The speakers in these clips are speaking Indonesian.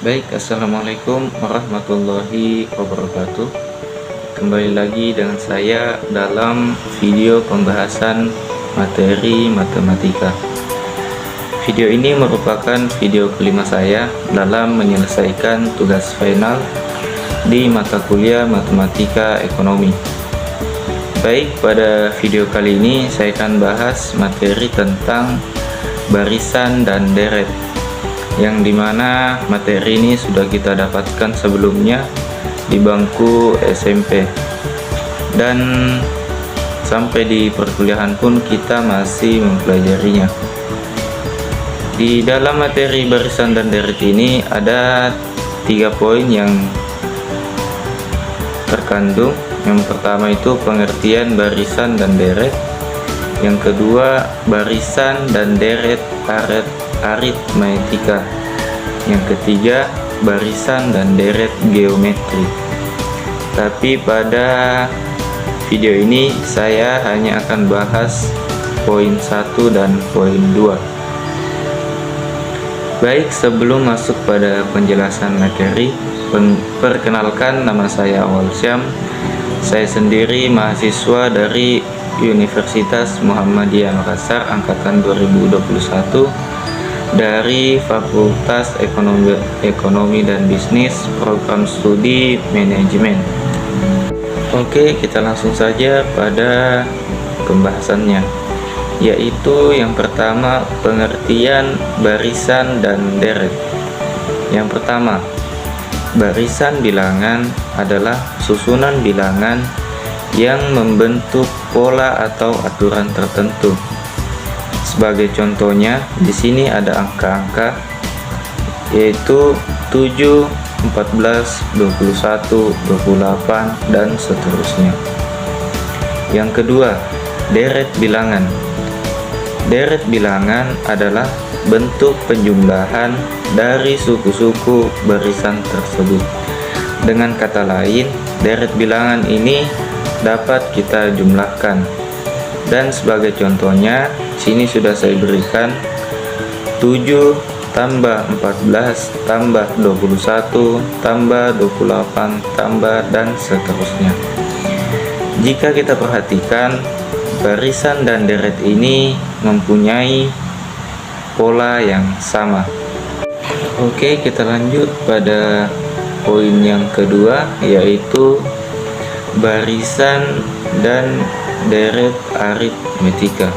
Baik, assalamualaikum warahmatullahi wabarakatuh. Kembali lagi dengan saya dalam video pembahasan materi matematika. Video ini merupakan video kelima saya dalam menyelesaikan tugas final di mata kuliah matematika ekonomi. Baik, pada video kali ini saya akan bahas materi tentang barisan dan deret, yang dimana materi ini sudah kita dapatkan sebelumnya di bangku SMP, dan sampai di perkuliahan pun kita masih mempelajarinya. Di dalam materi barisan dan deret ini ada 3 poin yang terkandung. Yang pertama itu pengertian barisan dan deret, yang kedua barisan dan deret aritmetika, yang ketiga barisan dan deret geometri. Tapi pada video ini saya hanya akan bahas poin 1 dan poin 2. Baik, sebelum masuk pada penjelasan materi, perkenalkan, nama saya Awal Syam. Saya sendiri mahasiswa dari Universitas Muhammadiyah Makassar angkatan 2021 dari Fakultas Ekonomi dan Bisnis, program studi manajemen. Oke, kita langsung saja pada pembahasannya, yaitu yang pertama pengertian barisan dan deret. Yang pertama, barisan bilangan adalah susunan bilangan yang membentuk pola atau aturan tertentu. Sebagai contohnya, di sini ada angka-angka yaitu 7, 14, 21, 28 dan seterusnya. Yang kedua, deret bilangan. Deret bilangan adalah bentuk penjumlahan dari suku-suku barisan tersebut. Dengan kata lain, deret bilangan ini dapat kita jumlahkan. Dan sebagai contohnya, sini sudah saya berikan 7 tambah 14 tambah 21 tambah 28 tambah dan seterusnya. Jika kita perhatikan, barisan dan deret ini mempunyai pola yang sama. Oke, kita lanjut pada poin yang kedua, yaitu barisan dan deret aritmetika.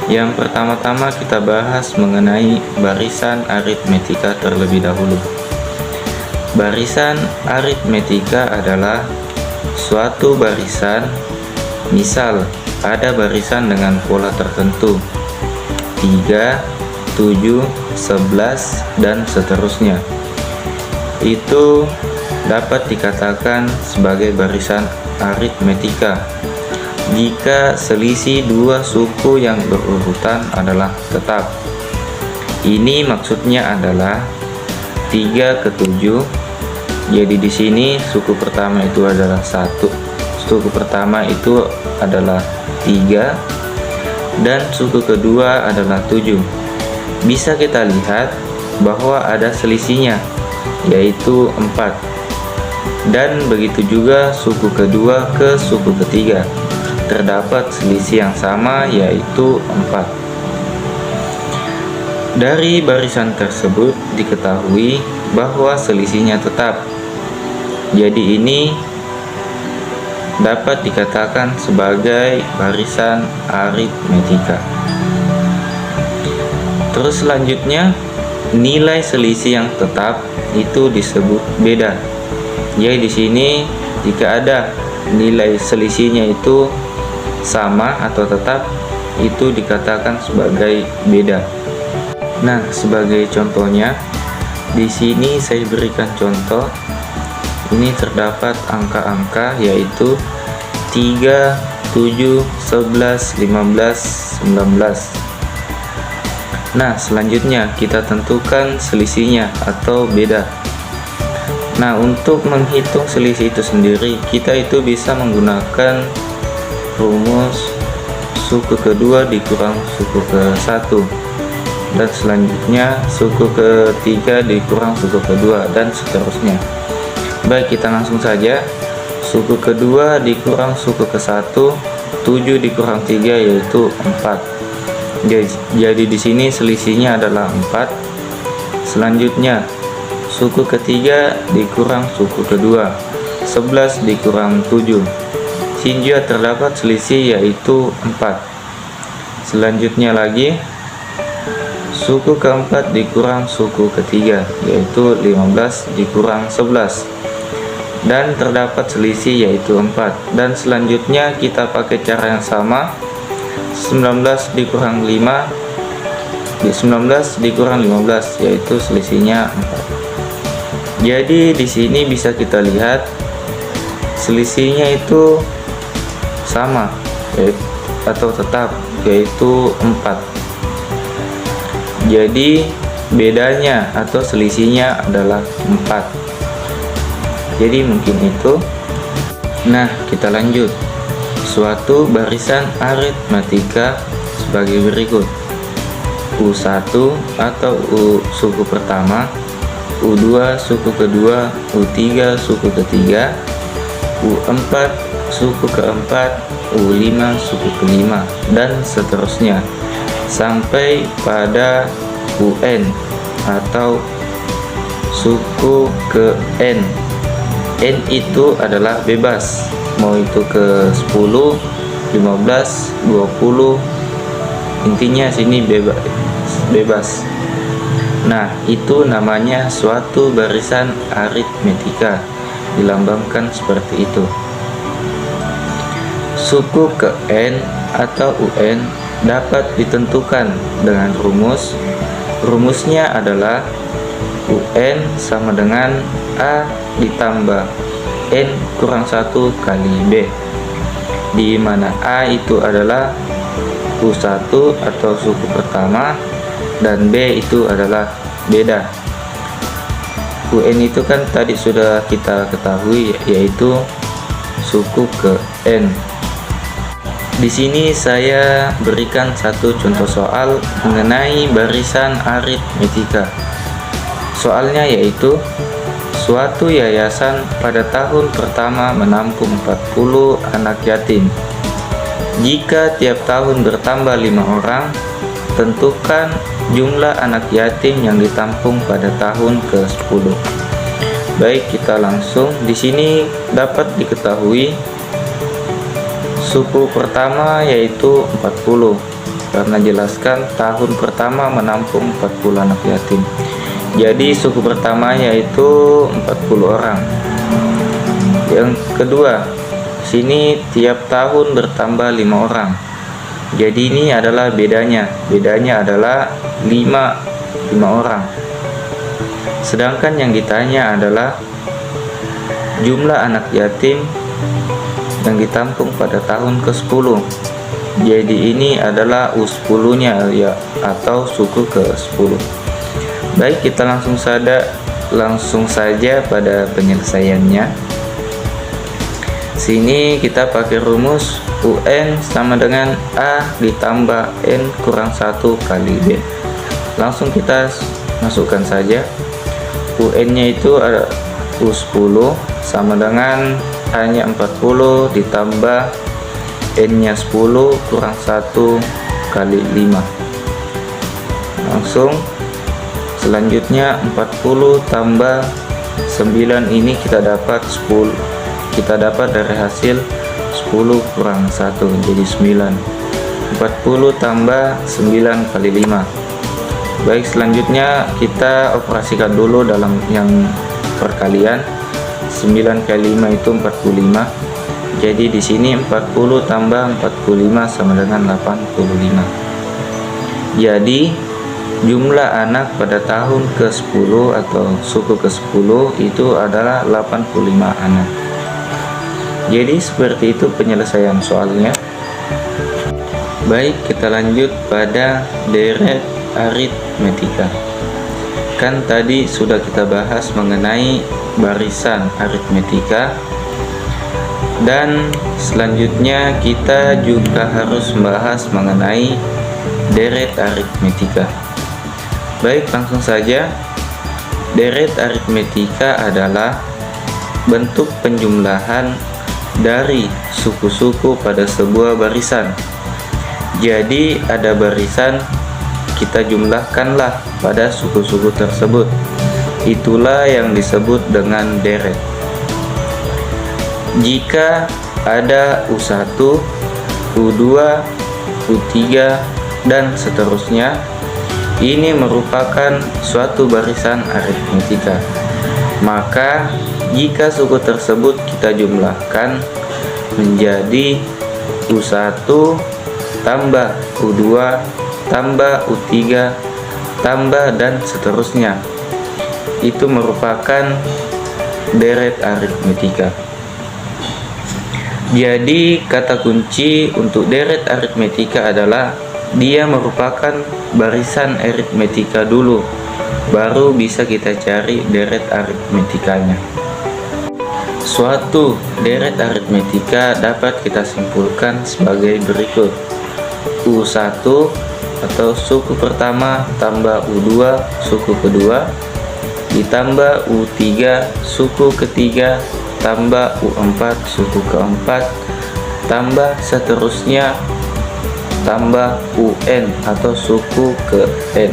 Yang pertama-tama kita bahas mengenai barisan aritmetika terlebih dahulu. Barisan aritmetika adalah suatu barisan, misal ada barisan dengan pola tertentu 3, 7, 11 dan seterusnya. Itu dapat dikatakan sebagai barisan aritmetika jika selisih dua suku yang berurutan adalah tetap. Ini maksudnya adalah 3 ke 7. Jadi di sini suku pertama itu adalah 1, suku pertama itu adalah 3, dan suku kedua adalah 7. Bisa kita lihat bahwa ada selisihnya, yaitu 4. Dan begitu juga suku kedua ke suku ketiga, terdapat selisih yang sama, yaitu 4. Dari barisan tersebut diketahui bahwa selisihnya tetap. Jadi ini dapat dikatakan sebagai barisan aritmetika. Terus selanjutnya, nilai selisih yang tetap itu disebut beda. Jadi di sini jika ada nilai selisihnya itu sama atau tetap, itu dikatakan sebagai beda. Nah, sebagai contohnya, di sini saya berikan contoh. Ini terdapat angka-angka yaitu 3, 7, 11, 15, 19. Nah, selanjutnya kita tentukan selisihnya atau beda. Nah, untuk menghitung selisih itu sendiri, kita itu bisa menggunakan rumus suku kedua dikurang suku ke 1. dan selanjutnya suku ketiga dikurang suku kedua, dan seterusnya. Baik, kita langsung saja. Suku kedua dikurang suku ke 1, 7 dikurang 3 yaitu 4. Jadi di sini selisihnya adalah 4. Selanjutnya suku ketiga dikurang suku kedua, 11 dikurang 7. Sini juga terdapat selisih yaitu 4. Selanjutnya lagi suku keempat dikurang suku ketiga yaitu 15 dikurang 11, dan terdapat selisih yaitu 4. Dan selanjutnya kita pakai cara yang sama, 19 dikurang 5, 19 dikurang 15 yaitu selisihnya 4. Jadi di sini bisa kita lihat selisihnya itu sama atau tetap, yaitu 4. Jadi bedanya atau selisihnya adalah 4. Jadi mungkin itu. Nah, kita lanjut. Suatu barisan aritmatika sebagai berikut: U1 atau U suku pertama, U2 suku kedua, U3 suku ketiga, U4 suku keempat, U5 suku kelima, dan seterusnya sampai pada UN atau suku ke N. N itu adalah bebas, mau itu ke 10, 15, 20, intinya sini bebas. Nah, itu namanya suatu barisan aritmetika, dilambangkan seperti itu. Suku ke N atau UN dapat ditentukan dengan rumus. Rumusnya adalah UN sama dengan A ditambah N kurang 1 kali B, di mana A itu adalah U1 atau suku pertama dan B itu adalah beda. UN itu kan tadi sudah kita ketahui, yaitu suku ke N. Di sini saya berikan satu contoh soal mengenai barisan aritmetika. Soalnya yaitu, suatu yayasan pada tahun pertama menampung 40 anak yatim. Jika tiap tahun bertambah 5 orang, tentukan jumlah anak yatim yang ditampung pada tahun ke-10. Baik, kita langsung. Di sini dapat diketahui suku pertama yaitu 40, karena jelaskan tahun pertama menampung 40 anak yatim. Jadi suku pertama yaitu 40 orang. Yang kedua, sini tiap tahun bertambah 5 orang. Jadi ini adalah bedanya adalah 5 orang. Sedangkan yang ditanya adalah jumlah anak yatim yang ditampung pada tahun ke-10. Jadi ini adalah U10 nya ya, atau suku ke-10. Baik, kita langsung saja pada penyelesaiannya. Sini kita pakai rumus UN sama dengan A ditambah N kurang 1 kali B. Langsung kita masukkan saja. UN nya itu ada U10 sama dengan A nya 40 ditambah N nya 10 kurang 1 kali 5. Langsung selanjutnya 40 tambah 9 ini kita dapat 10. Kita dapat dari hasil 10 kurang 1 jadi 9. 40 tambah 9 kali 5. Baik, selanjutnya kita operasikan dulu dalam yang perkalian. 9 kali 5 itu 45. Jadi di sini 40 tambah 45 sama dengan 85. Jadi jumlah anak pada tahun ke-10 atau suku ke-10 itu adalah 85 anak. Jadi seperti itu penyelesaian soalnya. Baik, kita lanjut pada deret aritmetika. Kan tadi sudah kita bahas mengenai barisan aritmetika, dan selanjutnya kita juga harus membahas mengenai deret aritmetika. Baik, langsung saja. Deret aritmetika adalah bentuk penjumlahan dari suku-suku pada sebuah barisan. Jadi ada barisan, kita jumlahkanlah pada suku-suku tersebut. Itulah yang disebut dengan deret. Jika ada U1, U2, U3, dan seterusnya, ini merupakan suatu barisan aritmetika. Maka jika suku tersebut kita jumlahkan menjadi U1 tambah U2 tambah U3 tambah dan seterusnya, itu merupakan deret aritmetika. Jadi kata kunci untuk deret aritmetika adalah dia merupakan barisan aritmetika dulu, baru bisa kita cari deret aritmetikanya. Suatu deret aritmetika dapat kita simpulkan sebagai berikut: U1 atau suku pertama tambah U2 suku kedua ditambah U3 suku ketiga tambah U4 suku keempat tambah seterusnya tambah UN atau suku ke N.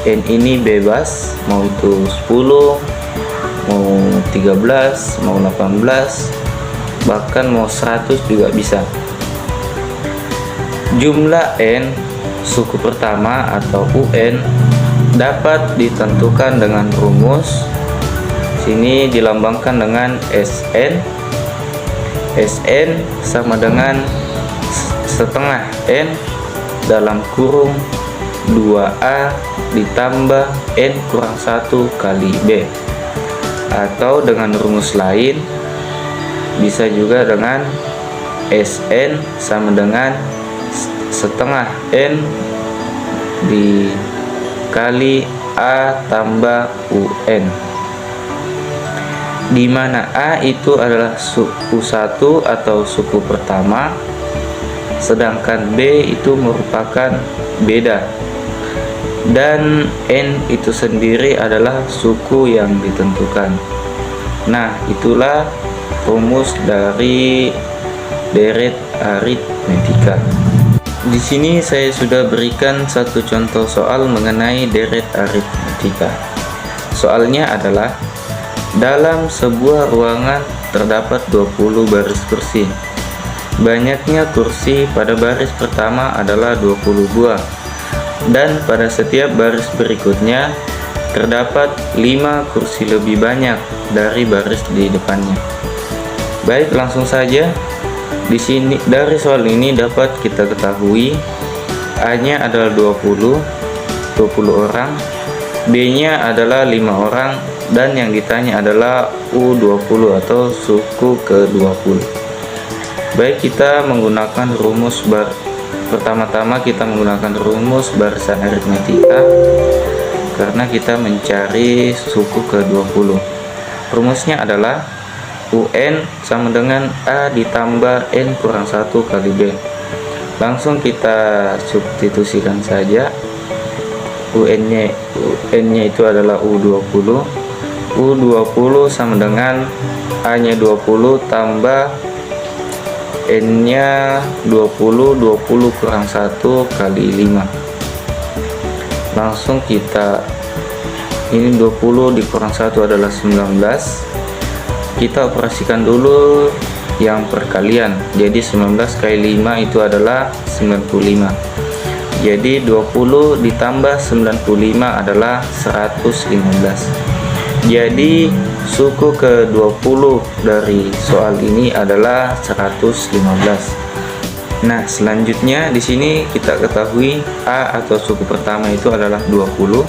N ini bebas, mau itu 10, mau 13, mau 18, bahkan mau 100 juga bisa. Jumlah N suku pertama atau UN dapat ditentukan dengan rumus. Sini dilambangkan dengan SN. SN sama dengan setengah N dalam kurung 2A ditambah N kurang 1 kali B, atau dengan rumus lain bisa juga dengan SN sama dengan setengah N dikali A tambah UN, di mana A itu adalah suku 1 atau suku pertama, sedangkan B itu merupakan beda, dan N itu sendiri adalah suku yang ditentukan. Nah, itulah rumus dari deret aritmetika. Di sini saya sudah berikan satu contoh soal mengenai deret aritmetika. Soalnya adalah dalam sebuah ruangan terdapat 20 baris kursi. Banyaknya kursi pada baris pertama adalah 20 buah, dan pada setiap baris berikutnya terdapat 5 kursi lebih banyak dari baris di depannya. Baik, langsung saja. Di sini dari soal ini dapat kita ketahui A-nya adalah 20 orang, B-nya adalah 5 orang, dan yang ditanya adalah U20 atau suku ke-20. Baik, kita menggunakan rumus pertama-tama kita menggunakan rumus barisan aritmetika karena kita mencari suku ke-20. Rumusnya adalah UN sama dengan A ditambah N kurang 1 kali B. Langsung kita substitusikan saja. UN-nya itu adalah U20. U20 sama dengan A-nya 20 tambah N-nya 20 kurang 1 kali 5. Langsung kita, ini 20 dikurang 1 adalah 19. Kita operasikan dulu yang perkalian. Jadi 19 kali 5 itu adalah 95. Jadi 20 ditambah 95 adalah 115. Jadi suku ke-20 dari soal ini adalah 115. Nah, selanjutnya di sini kita ketahui A atau suku pertama itu adalah 20.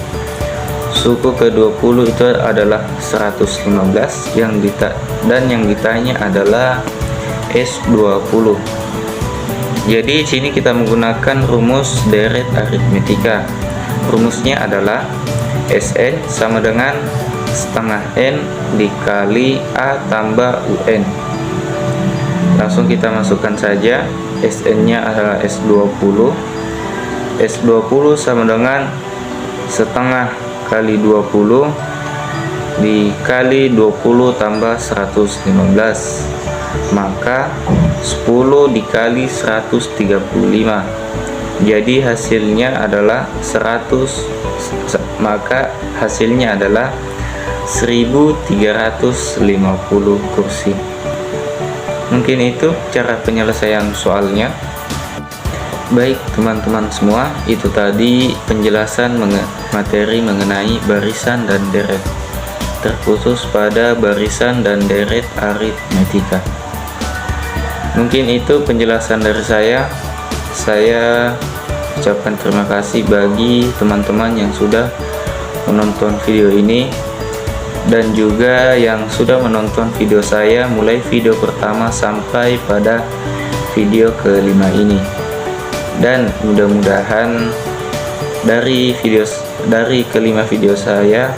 Suku ke-20 itu adalah 115 dan yang ditanya adalah S20. Jadi sini kita menggunakan rumus deret aritmetika. Rumusnya adalah SN sama dengan setengah N dikali A tambah UN. Langsung kita masukkan saja. SN nya adalah S20. S20 sama dengan setengah kali 20 dikali 20 tambah 115, maka 10 dikali 135, jadi hasilnya adalah 100, maka hasilnya adalah 1350 kursi. Mungkin itu cara penyelesaian soalnya. Baik teman-teman semua, itu tadi penjelasan materi mengenai barisan dan deret, terkhusus pada barisan dan deret aritmetika. Mungkin itu penjelasan dari saya. Saya ucapkan terima kasih bagi teman-teman yang sudah menonton video ini, dan juga yang sudah menonton video saya mulai video pertama sampai pada video kelima ini. Dan mudah-mudahan dari kelima video saya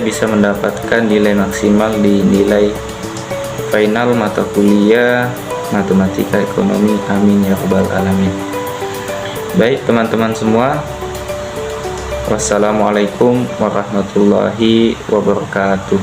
bisa mendapatkan nilai maksimal di nilai final mata kuliah matematika ekonomi. Amin ya rabbal alamin. Baik teman-teman semua, wassalamualaikum warahmatullahi wabarakatuh.